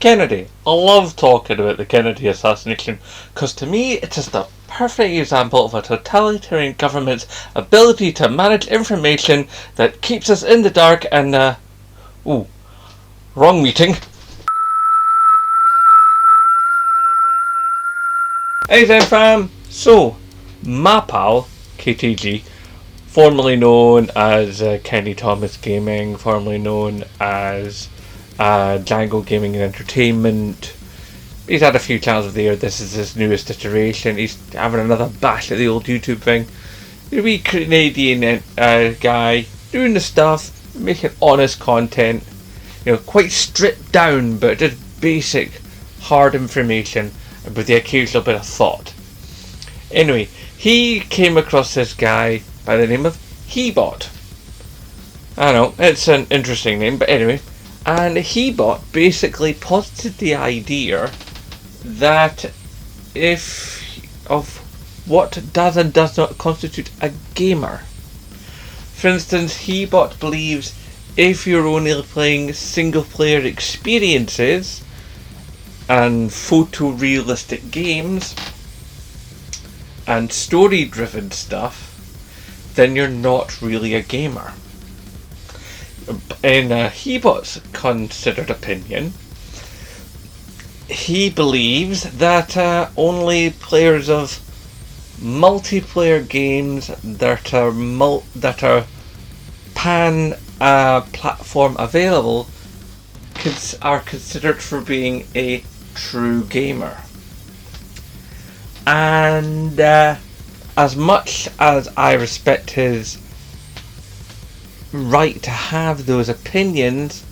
Kennedy. I love talking about the Kennedy assassination because to me it is the perfect example of a totalitarian government's ability to manage information that keeps us in the dark and, ooh, wrong meeting. Hey there fam! So, my pal, KTG, formerly known as Kenny Thomas Gaming, formerly known as Django Gaming and Entertainment. He's had a few channels of the year. This is his newest iteration. He's having another bash at the old YouTube thing. The wee Canadian guy doing the stuff, making honest content. You know, quite stripped down, but just basic, hard information with the occasional bit of thought. Anyway, he came across this guy by the name of He-Bot. I know, it's an interesting name, but anyway. And He-Bot basically posited the idea that of what does and does not constitute a gamer. For instance, He-Bot believes if you're only playing single player experiences and photorealistic games and story driven stuff, then you're not really a gamer. In He-Bot's considered opinion, he believes that only players of multiplayer games that are pan platform available are considered for being a true gamer. And as much as I respect his right to have those opinions,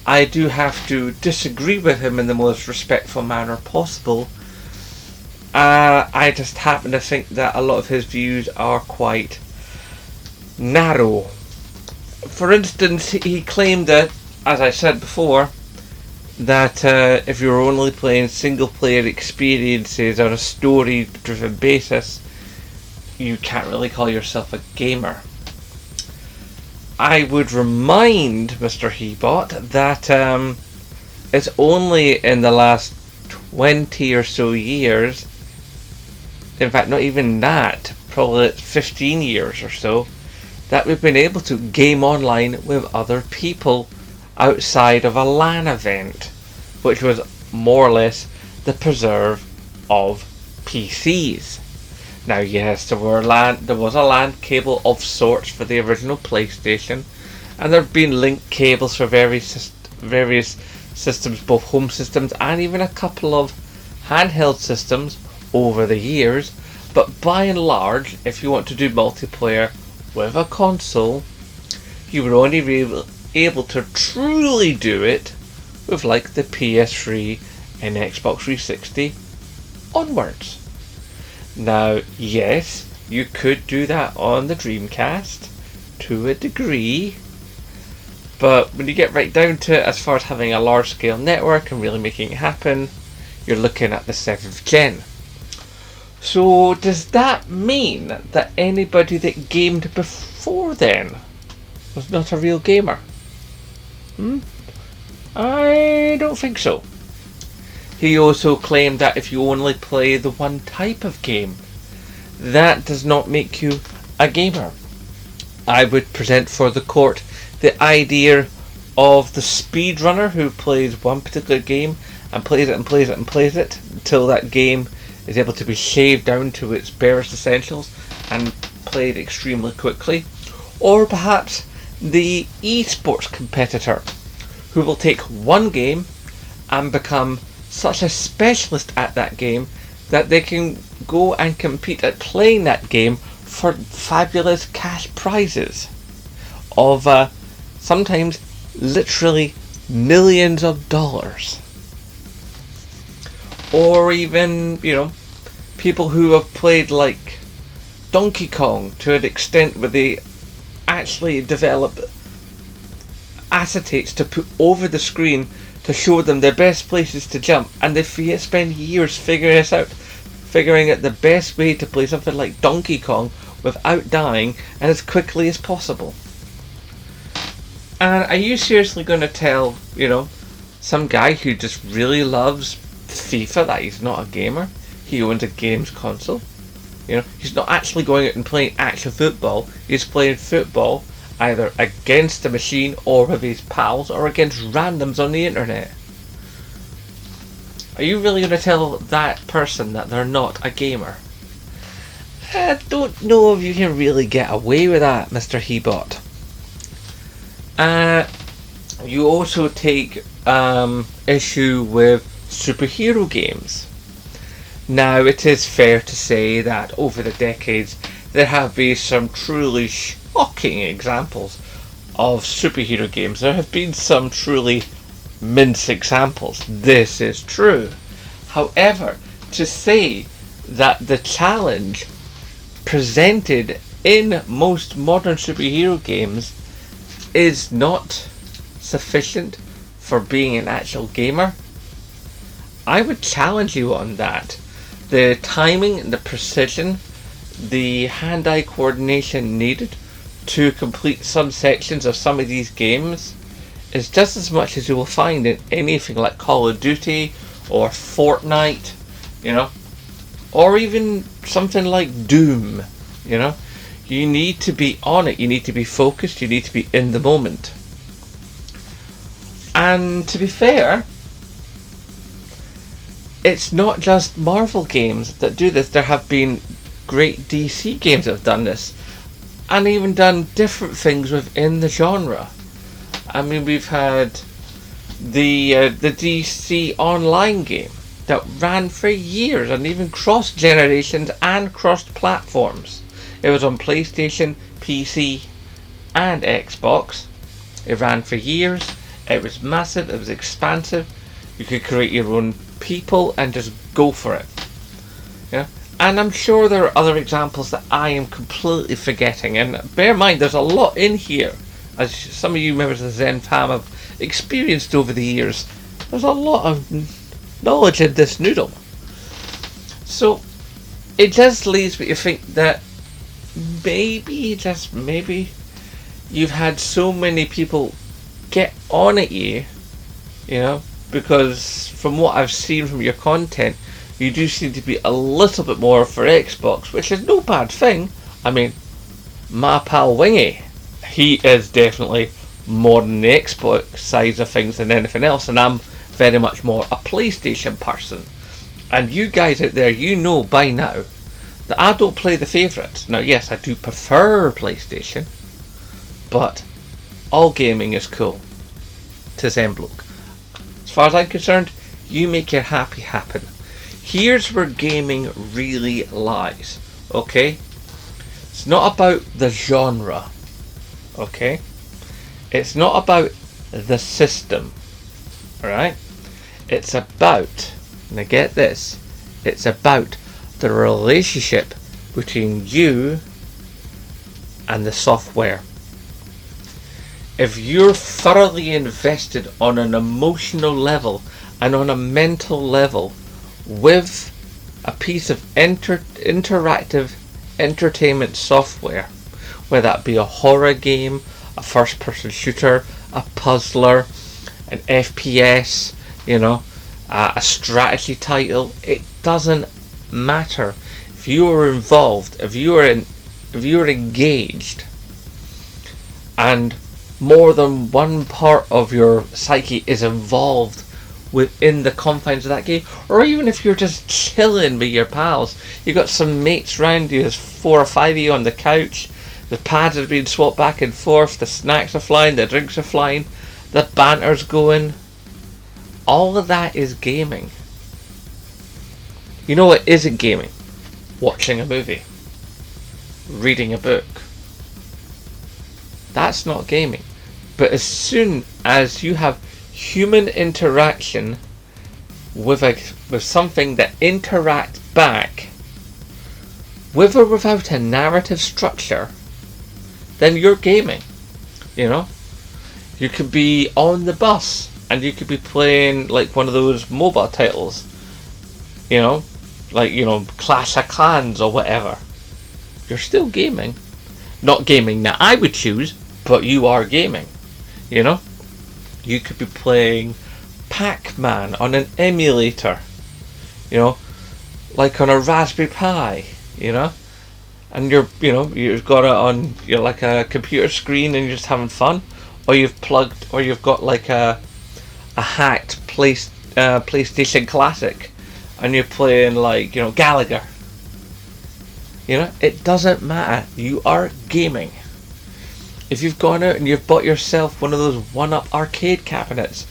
I do have to disagree with him in the most respectful manner possible. I just happen to think that a lot of his views are quite narrow. For instance, he claimed that, as I said before, that if you're only playing single player experiences on a story driven basis, you can't really call yourself a gamer. I would remind Mr. He-Bot that it's only in the last 20 or so years, in fact not even that, probably 15 years or so, that we've been able to game online with other people outside of a LAN event, which was more or less the preserve of PCs. Now yes, there was a LAN cable of sorts for the original PlayStation, and there have been link cables for various systems, both home systems and even a couple of handheld systems over the years. But by and large, if you want to do multiplayer with a console, you would only be able to truly do it with like the PS3 and Xbox 360 onwards. Now, yes, you could do that on the Dreamcast to a degree, but when you get right down to it, as far as having a large scale network and really making it happen, you're looking at the 7th gen. So does that mean that anybody that gamed before then was not a real gamer? I don't think so. He also claimed that if you only play the one type of game, that does not make you a gamer. I would present for the court the idea of the speedrunner who plays one particular game and plays it and plays it and plays it until that game is able to be shaved down to its barest essentials and played extremely quickly. Or perhaps the esports competitor who will take one game and become such a specialist at that game that they can go and compete at playing that game for fabulous cash prizes of sometimes literally millions of dollars. Or even, people who have played like Donkey Kong to an extent where they actually develop acetates to put over the screen to show them the best places to jump, and they spend years figuring out the best way to play something like Donkey Kong without dying and as quickly as possible. And are you seriously going to tell, Some guy who just really loves FIFA, that he's not a gamer. He owns a games console. You know, he's not actually going out and playing actual football. He's playing football either against the machine or with his pals or against randoms on the internet. Are you really going to tell that person that they're not a gamer? I don't know if you can really get away with that, Mr. He-Bot. You also take issue with superhero games. Now, it is fair to say that over the decades there have been some truly shocking examples of superhero games. There have been some truly mince examples. This is true. However, to say that the challenge presented in most modern superhero games is not sufficient for being an actual gamer, I would challenge you on that. The timing, the precision, the hand-eye coordination needed to complete some sections of some of these games is just as much as you will find in anything like Call of Duty or Fortnite, you know, or even something like Doom, you know. You need to be on it, you need to be focused, you need to be in the moment. And to be fair, it's not just Marvel games that do this. There have been great DC games that have done this, and even done different things within the genre. I mean, we've had the DC Online game that ran for years and even crossed generations and crossed platforms. It was on PlayStation, PC, and Xbox. It ran for years. It was massive. It was expansive. You could create your own people and just go for it. Yeah. And I'm sure there are other examples that I am completely forgetting. And bear in mind, there's a lot in here, as some of you members of the Zen fam have experienced over the years. There's a lot of knowledge in this noodle. So it just leaves me to think that maybe, just maybe, you've had so many people get on at you, you know, because from what I've seen from your content, you do seem to be a little bit more for Xbox, which is no bad thing. I mean, my pal Wingy, he is definitely more on the Xbox side of things than anything else, and I'm very much more a PlayStation person. And you guys out there, you know by now that I don't play the favourites. Now, yes, I do prefer PlayStation, but all gaming is cool to Zenbloke. As far as I'm concerned, you make your happy happen. Here's where gaming really lies, okay? It's not about the genre, okay? It's not about the system, alright? It's about, now get this, it's about the relationship between you and the software. If you're thoroughly invested on an emotional level and on a mental level with a piece of interactive entertainment software, whether that be a horror game, a first-person shooter, a puzzler, an FPS, you know, a strategy title, it doesn't matter. If you are involved, if you are engaged, and more than one part of your psyche is involved within the confines of that game, or even if you're just chilling with your pals, you got some mates round you, there's 4 or 5 of you on the couch, the pads are being swapped back and forth, the snacks are flying, the drinks are flying, the banter's going, all of that is gaming. You know what isn't gaming? Watching a movie, reading a book. That's not gaming. But as soon as you have human interaction with something that interacts back, with or without a narrative structure, then you're gaming. You know, you could be on the bus and you could be playing like one of those mobile titles. You know, like, you know, Clash of Clans or whatever. You're still gaming. Not gaming that I would choose, but you are gaming. You know, you could be playing Pac-Man on an emulator, you know, like on a Raspberry Pi, you know, and you've got it on like a computer screen and you're just having fun, or you've got like a hacked PlayStation Classic, and you're playing like Gallagher. It doesn't matter. You are gaming. If you've gone out and you've bought yourself one of those one-up arcade cabinets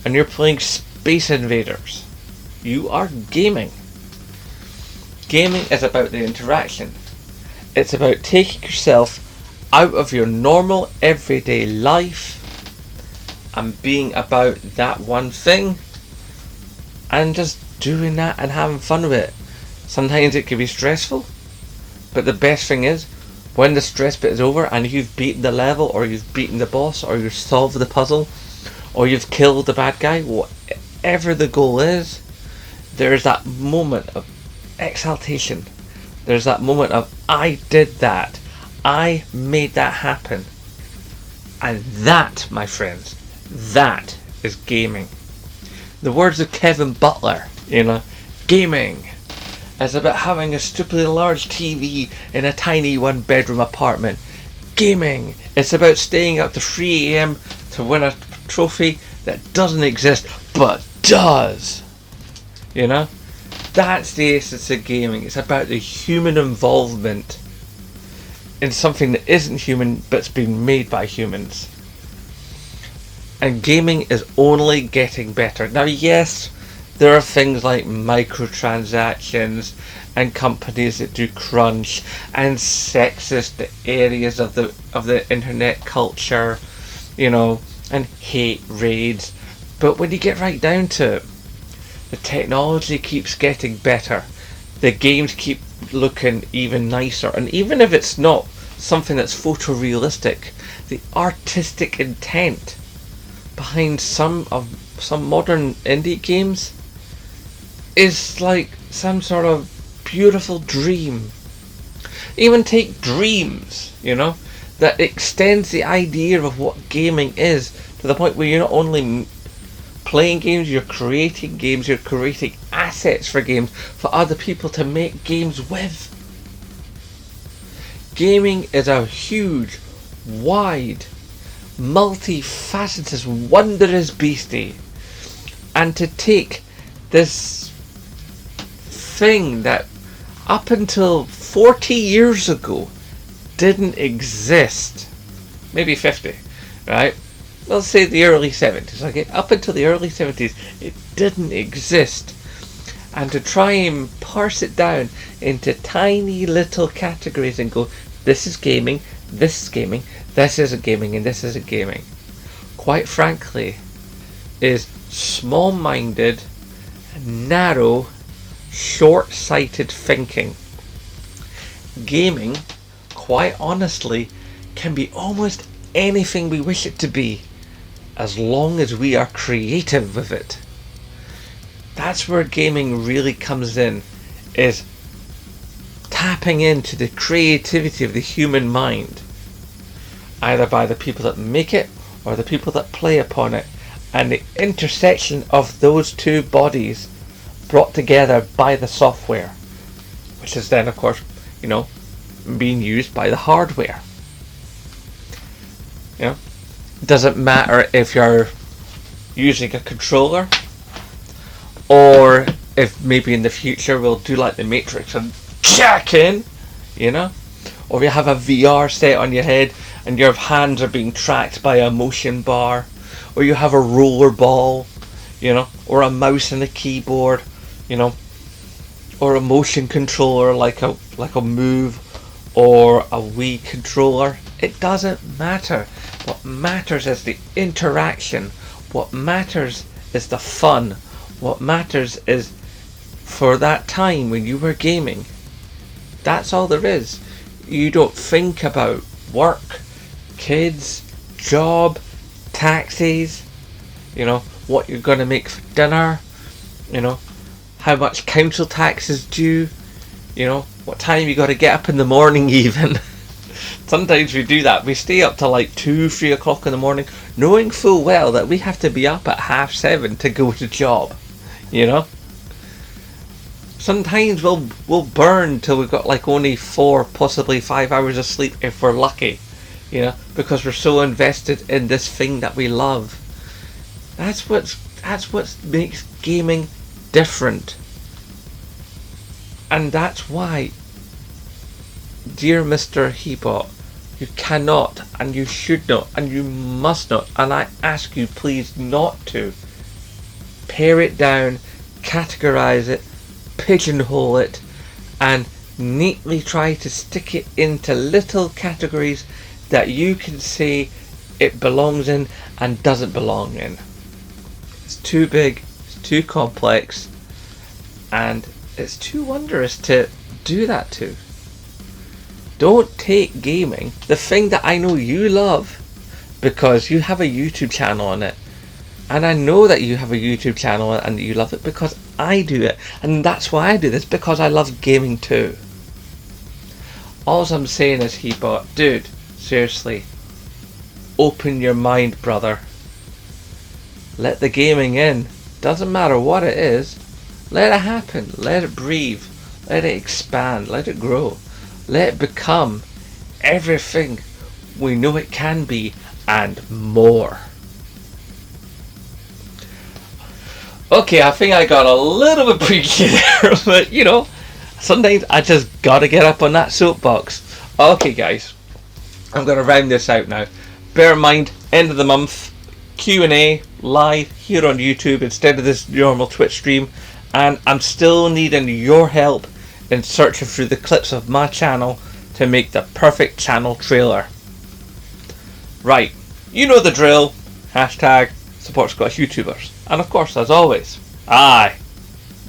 and you're playing Space Invaders, you are gaming. Gaming is about the interaction. It's about taking yourself out of your normal everyday life and being about that one thing and just doing that and having fun with it. Sometimes it can be stressful, but the best thing is when the stress bit is over and you've beaten the level, or you've beaten the boss, or you've solved the puzzle, or you've killed the bad guy, whatever the goal is, there's that moment of exaltation. There's that moment of, I did that. I made that happen. And that, my friends, that is gaming. The words of Kevin Butler, gaming is about having a stupidly large TV in a tiny one-bedroom apartment. Gaming is about staying up to 3 a.m. to win a trophy that doesn't exist but does. That's the essence of gaming. It's about the human involvement in something that isn't human but's been made by humans. And gaming is only getting better. Now, yes, there are things like microtransactions and companies that do crunch and sexist areas of the internet culture, and hate raids. But when you get right down to it, the technology keeps getting better. The games keep looking even nicer. And even if it's not something that's photorealistic, the artistic intent behind some modern indie games is like some sort of beautiful dream. Even take Dreams, that extends the idea of what gaming is to the point where you're not only playing games, you're creating games, you're creating assets for games for other people to make games with. Gaming is a huge, wide, multifaceted, wondrous beastie. And to take this thing that up until 40 years ago didn't exist, maybe 50, right? Let's say the early 70s, okay? Up until the early 70s, it didn't exist. And to try and parse it down into tiny little categories and go, this is gaming, this is gaming, this isn't gaming, and this isn't gaming, quite frankly, is small-minded, narrow, short-sighted thinking. Gaming, quite honestly, can be almost anything we wish it to be, as long as we are creative with it. That's where gaming really comes in, is tapping into the creativity of the human mind, either by the people that make it or the people that play upon it, and the intersection of those two bodies brought together by the software, which is then, of course, being used by the hardware. It doesn't matter if you're using a controller, or if maybe in the future we'll do like the Matrix and jack in, or you have a VR set on your head and your hands are being tracked by a motion bar, or you have a roller ball, or a mouse and a keyboard, or a motion controller like a Move or a Wii controller. It doesn't matter. What matters is the interaction. What matters is the fun. What matters is, for that time when you were gaming, that's all there is. You don't think about work, kids, job, taxes, what you're going to make for dinner, how much council tax is due, what time you got to get up in the morning even. Sometimes we do that. We stay up till like 2, 3 o'clock in the morning, knowing full well that we have to be up at 7:30 to go to job. You know? Sometimes we'll burn till we've got like only 4, possibly 5 hours of sleep if we're lucky. You know? Because we're so invested in this thing that we love. That's what makes gaming different. And that's why, dear Mr. He-Bot, you cannot and you should not and you must not, and I ask you please not to, pare it down, categorize it, pigeonhole it, and neatly try to stick it into little categories that you can say it belongs in and doesn't belong in. It's too big, it's too complex, and it's too wondrous to do that to. Don't take gaming, the thing that I know you love, because you have a YouTube channel on it. And I know that you have a YouTube channel and you love it because I do it. And that's why I do this, because I love gaming too. All I'm saying is, He-Bot, dude, seriously, open your mind, brother. Let the gaming in. Doesn't matter what it is. Let it happen. Let it breathe. Let it expand. Let it grow. Let it become everything we know it can be and more. Okay, I think I got a little bit preachy there, but you know, sometimes I just gotta get up on that soapbox. Okay guys, I'm gonna round this out now. Bear in mind, end of the month, Q&A live here on YouTube instead of this normal Twitch stream, and I'm still needing your help in searching through the clips of my channel to make the perfect channel trailer. Right, you know the drill. Hashtag support Scottish YouTubers. And of course, as always, aye,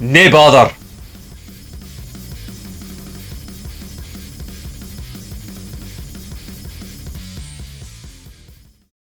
nae bother.